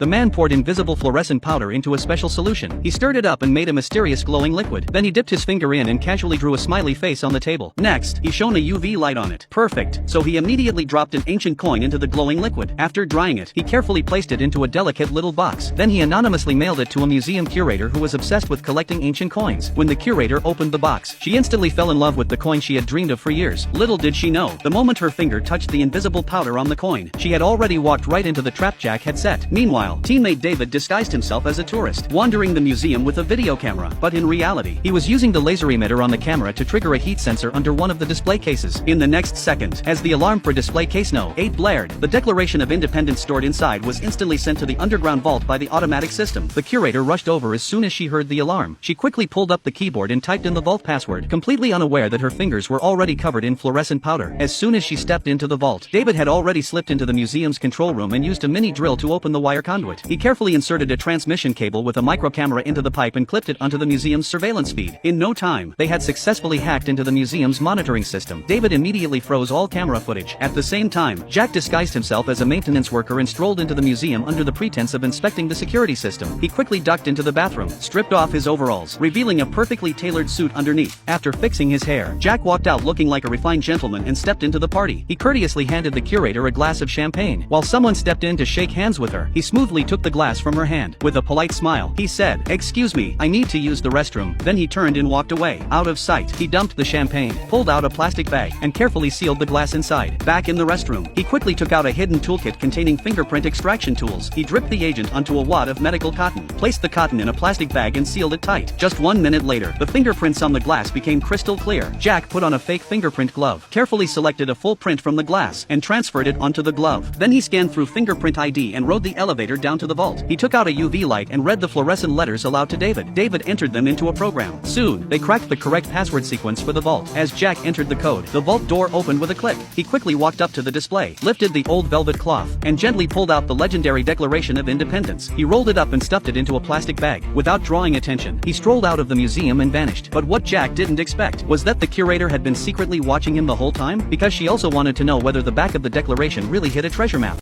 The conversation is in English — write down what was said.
The man poured invisible fluorescent powder into a special solution. He stirred it up and made a mysterious glowing liquid. Then he dipped his finger in and casually drew a smiley face on the table. Next, he shone a UV light on it. Perfect. So he immediately dropped an ancient coin into the glowing liquid. After drying it, he carefully placed it into a delicate little box. Then he anonymously mailed it to a museum curator who was obsessed with collecting ancient coins. When the curator opened the box, she instantly fell in love with the coin she had dreamed of for years. Little did she know, the moment her finger touched the invisible powder on the coin, she had already walked right into the trap Jack had set. Meanwhile, teammate David disguised himself as a tourist, wandering the museum with a video camera. But in reality, he was using the laser emitter on the camera to trigger a heat sensor under one of the display cases. In the next second, as the alarm for display case No. 8 blared, the Declaration of Independence stored inside was instantly sent to the underground vault by the automatic system. The curator rushed over as soon as she heard the alarm. She quickly pulled up the keyboard and typed in the vault password, completely unaware that her fingers were already covered in fluorescent powder. As soon as she stepped into the vault, David had already slipped into the museum's control room and used a mini drill to open the wire conduit. He carefully inserted a transmission cable with a micro camera into the pipe and clipped it onto the museum's surveillance feed. In no time, they had successfully hacked into the museum's monitoring system. David immediately froze all camera footage. At the same time, Jack disguised himself as a maintenance worker and strolled into the museum under the pretense of inspecting the security system. He quickly ducked into the bathroom, stripped off his overalls, revealing a perfectly tailored suit underneath. After fixing his hair, Jack walked out looking like a refined gentleman and stepped into the party. He courteously handed the curator a glass of champagne. While someone stepped in to shake hands with her, he smoothly took the glass from her hand. With a polite smile, he said, "Excuse me, I need to use the restroom." Then he turned and walked away. Out of sight, he dumped the champagne, pulled out a plastic bag, and carefully sealed the glass inside. Back in the restroom, he quickly took out a hidden toolkit containing fingerprint extraction tools. He dripped the agent onto a wad of medical cotton, placed the cotton in a plastic bag and sealed it tight. Just 1 minute later, the fingerprints on the glass became crystal clear. Jack put on a fake fingerprint glove, carefully selected a full print from the glass, and transferred it onto the glove. Then he scanned through fingerprint ID and rode the elevator down to the vault. He took out a UV light and read the fluorescent letters aloud to David. David entered them into a program. Soon, they cracked the correct password sequence for the vault. As Jack entered the code, the vault door opened with a click. He quickly walked up to the display, lifted the old velvet cloth, and gently pulled out the legendary Declaration of Independence. He rolled it up and stuffed it into a plastic bag. Without drawing attention, he strolled out of the museum and vanished. But what Jack didn't expect was that the curator had been secretly watching him the whole time, because she also wanted to know whether the back of the Declaration really hid a treasure map.